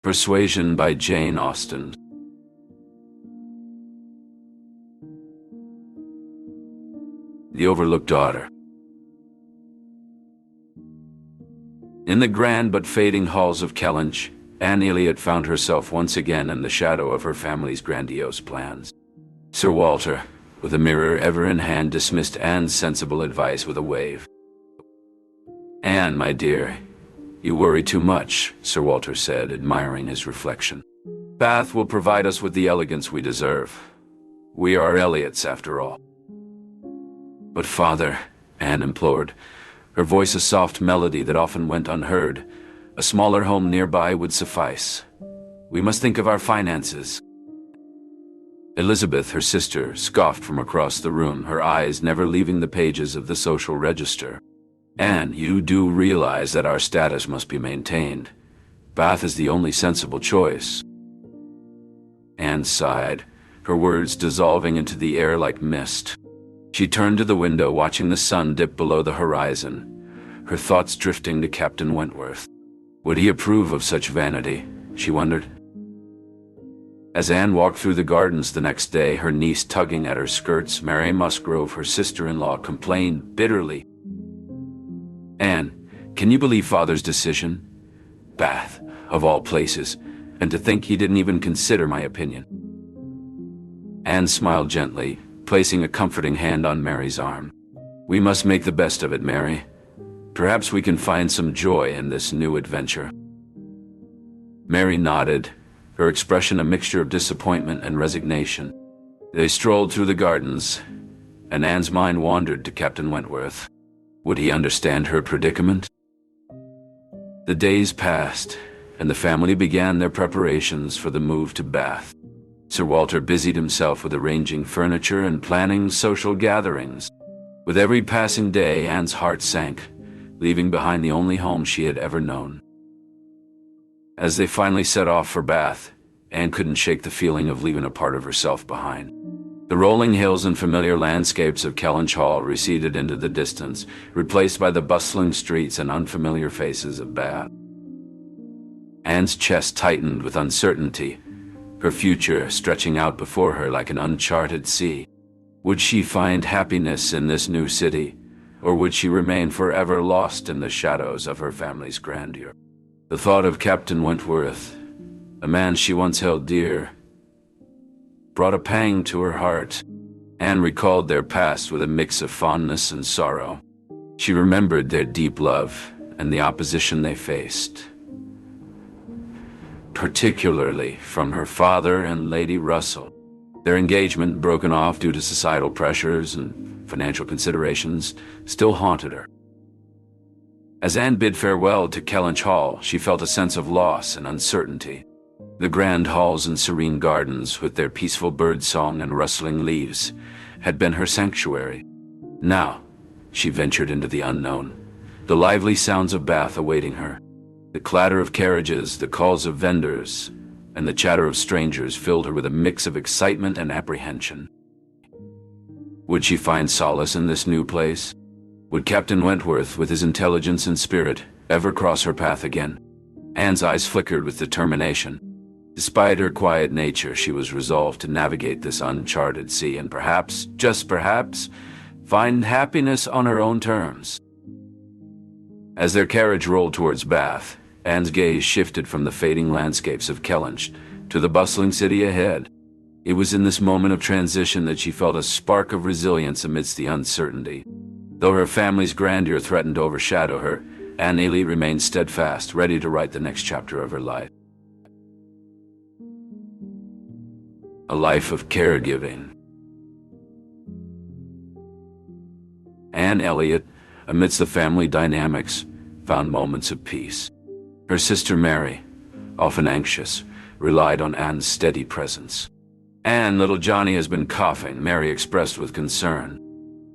Persuasion by Jane Austen. The Overlooked Daughter. In the grand but fading halls of Kellynch, Anne Elliot found herself once again in the shadow of her family's grandiose plans. Sir Walter, with a mirror ever in hand, dismissed Anne's sensible advice with a wave. "Anne, my dear, you worry too much," Sir Walter said, admiring his reflection. "Bath will provide us with the elegance we deserve. We are Elliots, after all." "But father," Anne implored, her voice a soft melody that often went unheard, "a smaller home nearby would suffice. We must think of our finances." Elizabeth, her sister, scoffed from across the room, her eyes never leaving the pages of the social register. "Anne, you do realize that our status must be maintained. Bath is the only sensible choice." Anne sighed, her words dissolving into the air like mist. She turned to the window, watching the sun dip below the horizon, her thoughts drifting to Captain Wentworth. Would he approve of such vanity, she wondered. As Anne walked through the gardens the next day, her niece tugging at her skirts, Mary Musgrove, her sister-in-law, complained bitterly. "Anne, can you believe father's decision? Bath, of all places, and to think he didn't even consider my opinion." Anne smiled gently, placing a comforting hand on Mary's arm. "We must make the best of it, Mary. Perhaps we can find some joy in this new adventure." Mary nodded, her expression a mixture of disappointment and resignation. They strolled through the gardens, and Anne's mind wandered to Captain Wentworth. Would he understand her predicament? The days passed, and the family began their preparations for the move to Bath. Sir Walter busied himself with arranging furniture and planning social gatherings. With every passing day, Anne's heart sank, leaving behind the only home she had ever known. As they finally set off for Bath, Anne couldn't shake the feeling of leaving a part of herself behind. The rolling hills and familiar landscapes of Kellynch Hall receded into the distance, replaced by the bustling streets and unfamiliar faces of Bath. Anne's chest tightened with uncertainty, her future stretching out before her like an uncharted sea. Would she find happiness in this new city, or would she remain forever lost in the shadows of her family's grandeur? The thought of Captain Wentworth, a man she once held dear, brought a pang to her heart. Anne recalled their past with a mix of fondness and sorrow. She remembered their deep love and the opposition they faced, particularly from her father and Lady Russell. Their engagement, broken off due to societal pressures and financial considerations, still haunted her. As Anne bid farewell to Kellynch Hall, she felt a sense of loss and uncertainty. The grand halls and serene gardens, with their peaceful birdsong and rustling leaves, had been her sanctuary. Now, she ventured into the unknown, the lively sounds of Bath awaiting her. The clatter of carriages, the calls of vendors, and the chatter of strangers filled her with a mix of excitement and apprehension. Would she find solace in this new place? Would Captain Wentworth, with his intelligence and spirit, ever cross her path again? Anne's eyes flickered with determination. Despite her quiet nature, she was resolved to navigate this uncharted sea and perhaps, just perhaps, find happiness on her own terms. As their carriage rolled towards Bath, Anne's gaze shifted from the fading landscapes of Kellynch to the bustling city ahead. It was in this moment of transition that she felt a spark of resilience amidst the uncertainty. Though her family's grandeur threatened to overshadow her, Anne Elliot remained steadfast, ready to write the next chapter of her life. A life of caregiving. Anne Elliot, amidst the family dynamics, found moments of peace. Her sister Mary, often anxious, relied on Anne's steady presence. "Anne, little Johnny has been coughing," Mary expressed with concern.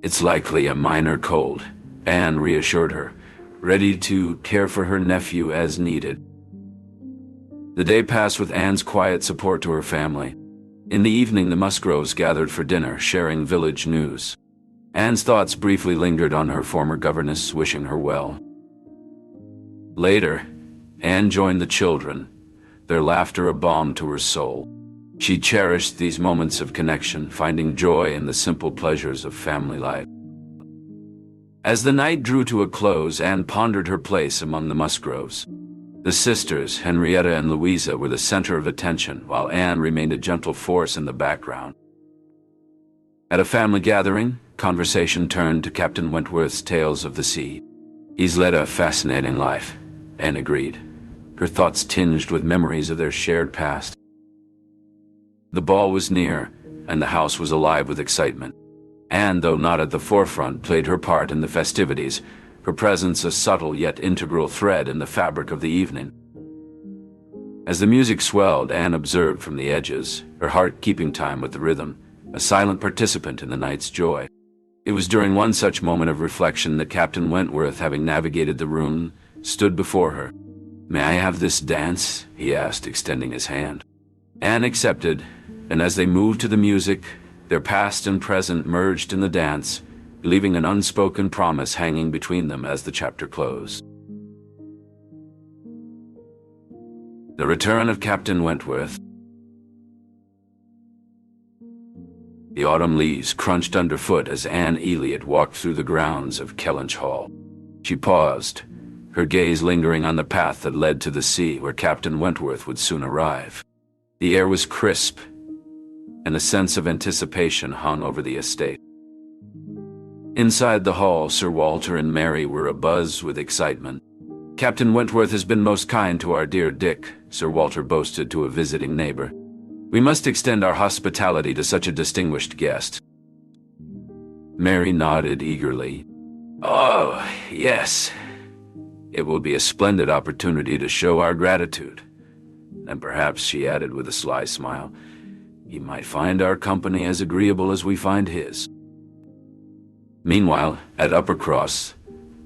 "It's likely a minor cold," Anne reassured her, ready to care for her nephew as needed. The day passed with Anne's quiet support to her family. In the evening, the Musgroves gathered for dinner, sharing village news. Anne's thoughts briefly lingered on her former governess, wishing her well. Later, Anne joined the children, their laughter a balm to her soul. She cherished these moments of connection, finding joy in the simple pleasures of family life. As the night drew to a close, Anne pondered her place among the Musgroves. The sisters, Henrietta and Louisa, were the center of attention, while Anne remained a gentle force in the background. At a family gathering, conversation turned to Captain Wentworth's tales of the sea. "He's led a fascinating life," Anne agreed, her thoughts tinged with memories of their shared past. The ball was near, and the house was alive with excitement. Anne, though not at the forefront, played her part in the festivities, her presence a subtle yet integral thread in the fabric of the evening. As the music swelled, Anne observed from the edges, her heart keeping time with the rhythm, a silent participant in the night's joy. It was during one such moment of reflection that Captain Wentworth, having navigated the room, stood before her. "May I have this dance?" he asked, extending his hand. Anne accepted, and as they moved to the music, their past and present merged in the dance, leaving an unspoken promise hanging between them as the chapter closed. The return of Captain Wentworth. The autumn leaves crunched underfoot as Anne Elliot walked through the grounds of Kellynch Hall. She paused, her gaze lingering on the path that led to the sea where Captain Wentworth would soon arrive. The air was crisp, and a sense of anticipation hung over the estate. Inside the hall, Sir Walter and Mary were abuzz with excitement. "Captain Wentworth has been most kind to our dear Dick," Sir Walter boasted to a visiting neighbor. "We must extend our hospitality to such a distinguished guest." Mary nodded eagerly. "Oh, yes. It will be a splendid opportunity to show our gratitude." And perhaps, she added with a sly smile, "he might find our company as agreeable as we find his." Meanwhile, at Uppercross,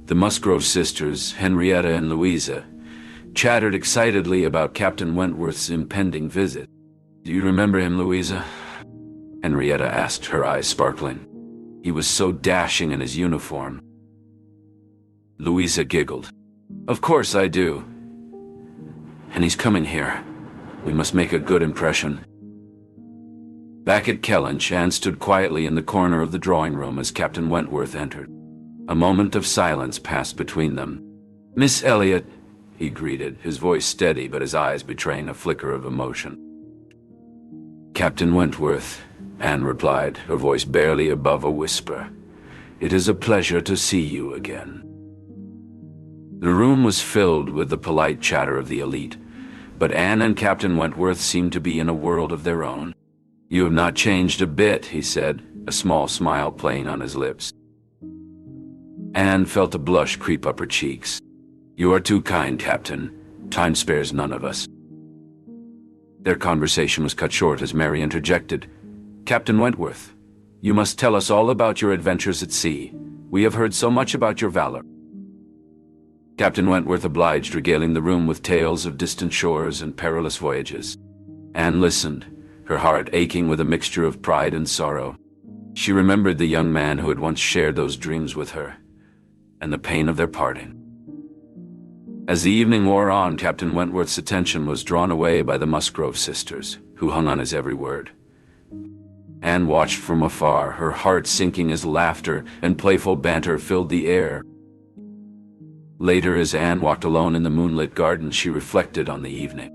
the Musgrove sisters, Henrietta and Louisa, chattered excitedly about Captain Wentworth's impending visit. "Do you remember him, Louisa?" Henrietta asked, her eyes sparkling. "He was so dashing in his uniform." Louisa giggled. "Of course I do. And he's coming here. We must make a good impression." Back at Kellynch, Anne stood quietly in the corner of the drawing room as Captain Wentworth entered. A moment of silence passed between them. "Miss Elliot," he greeted, his voice steady but his eyes betraying a flicker of emotion. "Captain Wentworth," Anne replied, her voice barely above a whisper. "It is a pleasure to see you again." The room was filled with the polite chatter of the elite, but Anne and Captain Wentworth seemed to be in a world of their own. "You have not changed a bit," he said, a small smile playing on his lips. Anne felt a blush creep up her cheeks. "You are too kind, Captain. Time spares none of us." Their conversation was cut short as Mary interjected. "Captain Wentworth, you must tell us all about your adventures at sea. We have heard so much about your valor." Captain Wentworth obliged, regaling the room with tales of distant shores and perilous voyages. Anne listened, her heart aching with a mixture of pride and sorrow. She remembered the young man who had once shared those dreams with her, and the pain of their parting. As the evening wore on, Captain Wentworth's attention was drawn away by the Musgrove sisters, who hung on his every word. Anne watched from afar, her heart sinking as laughter and playful banter filled the air. Later, as Anne walked alone in the moonlit garden, she reflected on the evening.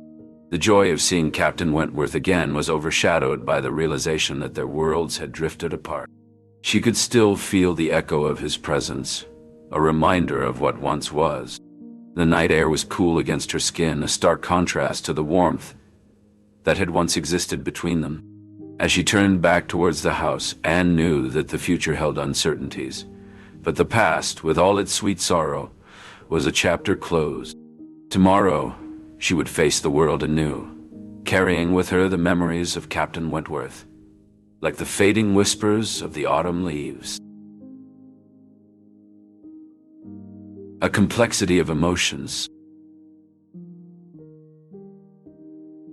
The joy of seeing Captain Wentworth again was overshadowed by the realization that their worlds had drifted apart. She could still feel the echo of his presence, a reminder of what once was. The night air was cool against her skin, a stark contrast to the warmth that had once existed between them. As she turned back towards the house, Anne knew that the future held uncertainties, but the past, with all its sweet sorrow, was a chapter closed. Tomorrow, she would face the world anew, carrying with her the memories of Captain Wentworth, like the fading whispers of the autumn leaves. A complexity of emotions.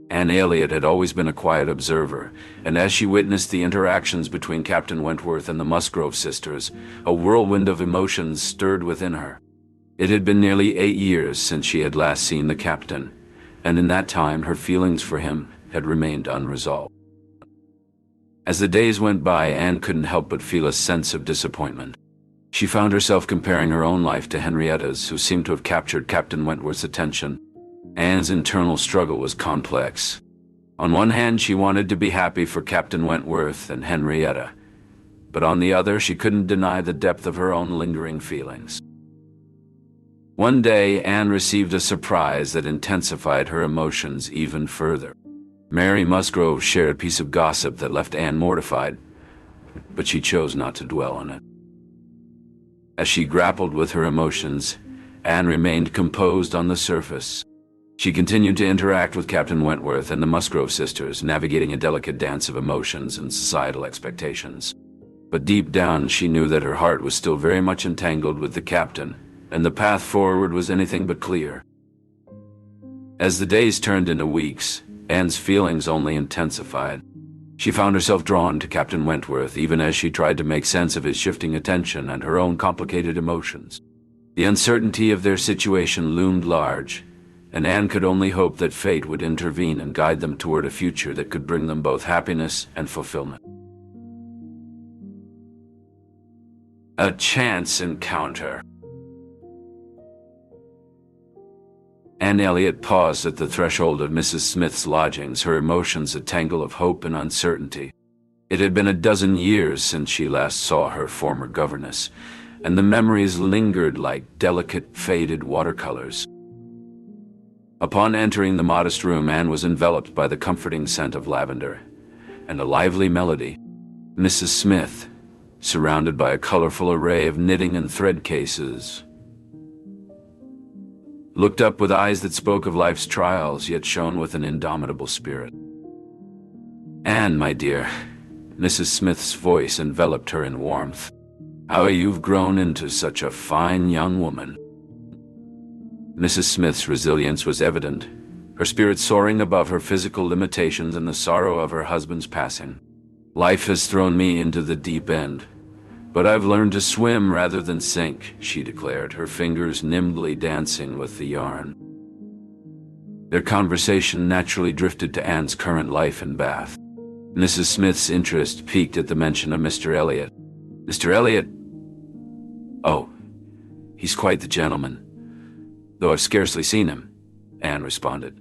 Anne Elliot had always been a quiet observer, and as she witnessed the interactions between Captain Wentworth and the Musgrove sisters, a whirlwind of emotions stirred within her. It had been nearly 8 years since she had last seen the captain, and in that time her feelings for him had remained unresolved. As the days went by, Anne couldn't help but feel a sense of disappointment. She found herself comparing her own life to Henrietta's, who seemed to have captured Captain Wentworth's attention. Anne's internal struggle was complex. On one hand, she wanted to be happy for Captain Wentworth and Henrietta, but on the other, she couldn't deny the depth of her own lingering feelings. One day, Anne received a surprise that intensified her emotions even further. Mary Musgrove shared a piece of gossip that left Anne mortified, but she chose not to dwell on it. As she grappled with her emotions, Anne remained composed on the surface. She continued to interact with Captain Wentworth and the Musgrove sisters, navigating a delicate dance of emotions and societal expectations. But deep down, she knew that her heart was still very much entangled with the captain, and the path forward was anything but clear. As the days turned into weeks, Anne's feelings only intensified. She found herself drawn to Captain Wentworth, even as she tried to make sense of his shifting attention and her own complicated emotions. The uncertainty of their situation loomed large, and Anne could only hope that fate would intervene and guide them toward a future that could bring them both happiness and fulfillment. A chance encounter. Anne Elliot paused at the threshold of Mrs. Smith's lodgings, her emotions a tangle of hope and uncertainty. It had been a dozen years since she last saw her former governess, and the memories lingered like delicate, faded watercolors. Upon entering the modest room, Anne was enveloped by the comforting scent of lavender and a lively melody. Mrs. Smith, surrounded by a colorful array of knitting and thread cases, looked up with eyes that spoke of life's trials, yet shone with an indomitable spirit. "Anne, my dear," Mrs. Smith's voice enveloped her in warmth. "How you've grown into such a fine young woman." Mrs. Smith's resilience was evident, her spirit soaring above her physical limitations and the sorrow of her husband's passing. "Life has thrown me into the deep end, but I've learned to swim rather than sink," she declared, her fingers nimbly dancing with the yarn. Their conversation naturally drifted to Anne's current life in Bath. Mrs. Smith's interest piqued at the mention of Mr. Elliot. "Mr. Elliot? Oh, he's quite the gentleman, though I've scarcely seen him," Anne responded,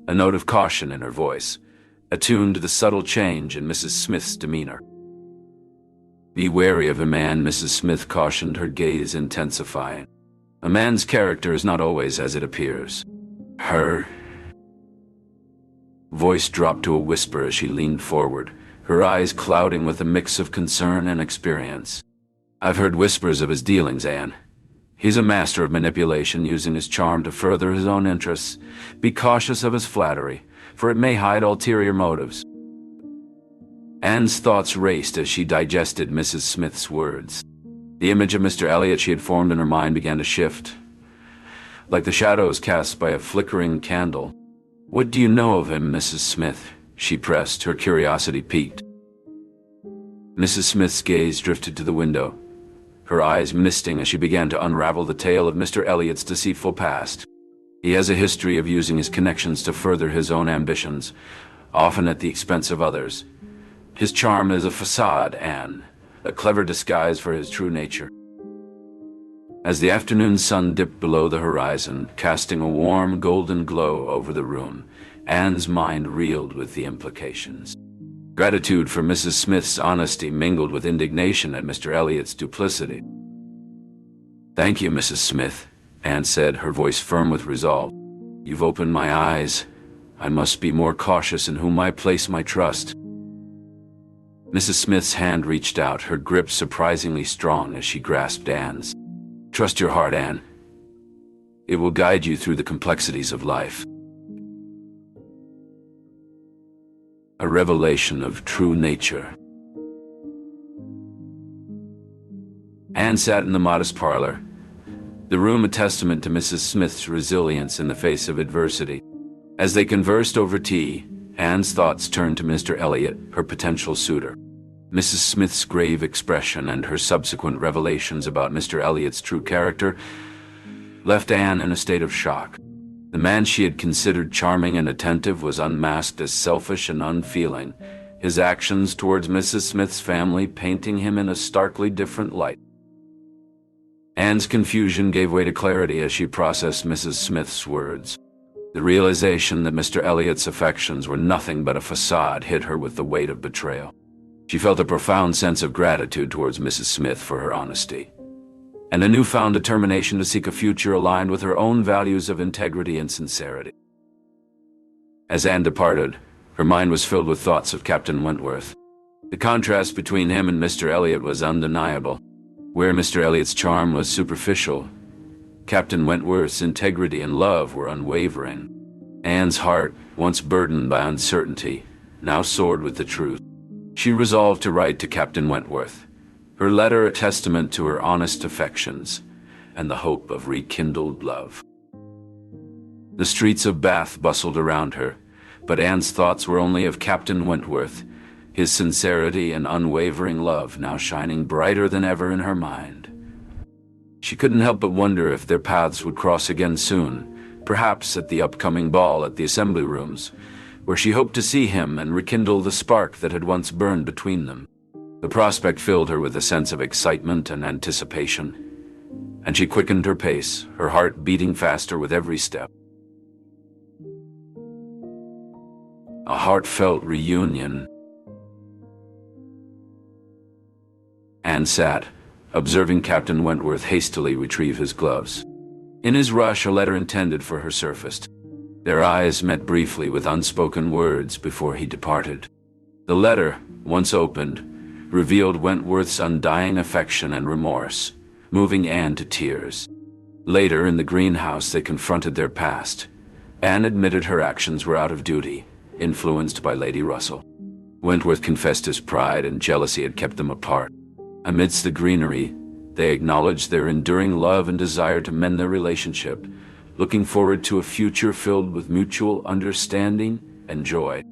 a note of caution in her voice, attuned to the subtle change in Mrs. Smith's demeanor. "Be wary of a man," Mrs. Smith cautioned, her gaze intensifying. "A man's character is not always as it appears." Her voice dropped to a whisper as she leaned forward, her eyes clouding with a mix of concern and experience. "I've heard whispers of his dealings, Anne. He's a master of manipulation, using his charm to further his own interests. Be cautious of his flattery, for it may hide ulterior motives." Anne's thoughts raced as she digested Mrs. Smith's words. The image of Mr. Elliot she had formed in her mind began to shift, like the shadows cast by a flickering candle. "What do you know of him, Mrs. Smith?" she pressed, her curiosity piqued. Mrs. Smith's gaze drifted to the window, her eyes misting as she began to unravel the tale of Mr. Elliot's deceitful past. "He has a history of using his connections to further his own ambitions, often at the expense of others. His charm is a facade, Anne, a clever disguise for his true nature." As the afternoon sun dipped below the horizon, casting a warm golden glow over the room, Anne's mind reeled with the implications. Gratitude for Mrs. Smith's honesty mingled with indignation at Mr. Elliot's duplicity. "Thank you, Mrs. Smith," Anne said, her voice firm with resolve. "You've opened my eyes. I must be more cautious in whom I place my trust." Mrs. Smith's hand reached out, her grip surprisingly strong as she grasped Anne's. "Trust your heart, Anne. It will guide you through the complexities of life." A revelation of true nature. Anne sat in the modest parlor, the room a testament to Mrs. Smith's resilience in the face of adversity. As they conversed over tea, Anne's thoughts turned to Mr. Elliot, her potential suitor. Mrs. Smith's grave expression and her subsequent revelations about Mr. Elliot's true character left Anne in a state of shock. The man she had considered charming and attentive was unmasked as selfish and unfeeling, his actions towards Mrs. Smith's family painting him in a starkly different light. Anne's confusion gave way to clarity as she processed Mrs. Smith's words. The realization that Mr. Elliot's affections were nothing but a facade hit her with the weight of betrayal. She felt a profound sense of gratitude towards Mrs. Smith for her honesty, and a newfound determination to seek a future aligned with her own values of integrity and sincerity. As Anne departed, her mind was filled with thoughts of Captain Wentworth. The contrast between him and Mr. Elliot was undeniable. Where Mr. Elliot's charm was superficial, Captain Wentworth's integrity and love were unwavering. Anne's heart, once burdened by uncertainty, now soared with the truth. She resolved to write to Captain Wentworth, her letter a testament to her honest affections and the hope of rekindled love. The streets of Bath bustled around her, but Anne's thoughts were only of Captain Wentworth, his sincerity and unwavering love now shining brighter than ever in her mind. She couldn't help but wonder if their paths would cross again soon, perhaps at the upcoming ball at the Assembly Rooms, where she hoped to see him and rekindle the spark that had once burned between them. The prospect filled her with a sense of excitement and anticipation, and she quickened her pace, her heart beating faster with every step. A heartfelt reunion. Anne sat, observing Captain Wentworth hastily retrieve his gloves. In his rush, a letter intended for her surfaced. Their eyes met briefly with unspoken words before he departed. The letter, once opened, revealed Wentworth's undying affection and remorse, moving Anne to tears. Later, in the greenhouse, they confronted their past. Anne admitted her actions were out of duty, influenced by Lady Russell. Wentworth confessed his pride and jealousy had kept them apart. Amidst the greenery, they acknowledged their enduring love and desire to mend their relationship, looking forward to a future filled with mutual understanding and joy.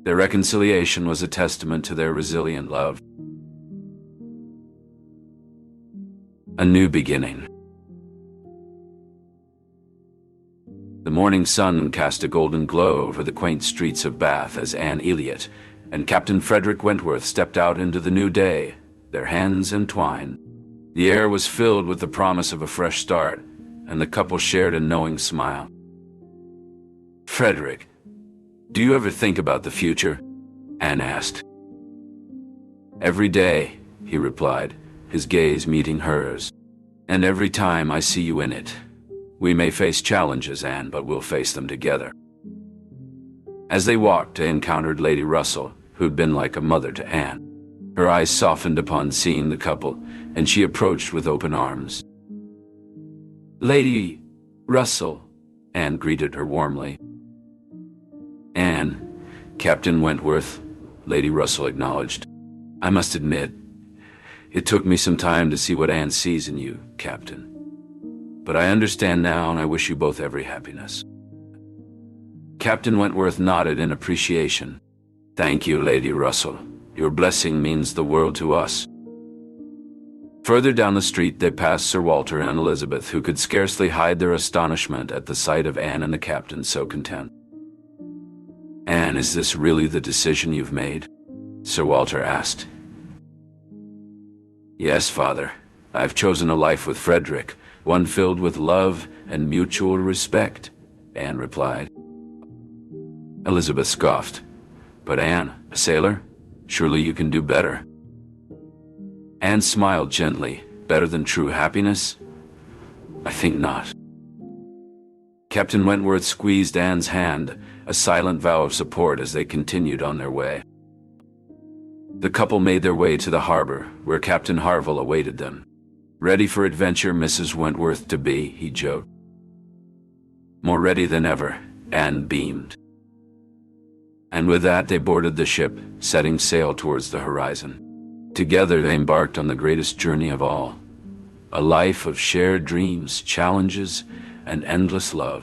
Their reconciliation was a testament to their resilient love. A new beginning. The morning sun cast a golden glow over the quaint streets of Bath as Anne Elliot and Captain Frederick Wentworth stepped out into the new day, their hands entwined. The air was filled with the promise of a fresh start, and the couple shared a knowing smile. "Frederick, do you ever think about the future?" Anne asked. "Every day," he replied, his gaze meeting hers. "And every time I see you in it. We may face challenges, Anne, but we'll face them together." As they walked, they encountered Lady Russell, who'd been like a mother to Anne. Her eyes softened upon seeing the couple, and she approached with open arms. "Lady Russell," Anne greeted her warmly. "Anne, Captain Wentworth," Lady Russell acknowledged. "I must admit, it took me some time to see what Anne sees in you, Captain. But I understand now, and I wish you both every happiness." Captain Wentworth nodded in appreciation. "Thank you, Lady Russell. Your blessing means the world to us." Further down the street, they passed Sir Walter and Elizabeth, who could scarcely hide their astonishment at the sight of Anne and the captain so content. "Anne, is this really the decision you've made?" Sir Walter asked. "Yes, Father. I've chosen a life with Frederick, one filled with love and mutual respect," Anne replied. Elizabeth scoffed. "But Anne, a sailor? Surely you can do better." Anne smiled gently. "Better than true happiness? I think not." Captain Wentworth squeezed Anne's hand, a silent vow of support as they continued on their way. The couple made their way to the harbor, where Captain Harville awaited them. "Ready for adventure, Mrs. Wentworth to be," he joked. "More ready than ever," Anne beamed. And with that they boarded the ship, setting sail towards the horizon. Together they embarked on the greatest journey of all, a life of shared dreams, challenges, and endless love.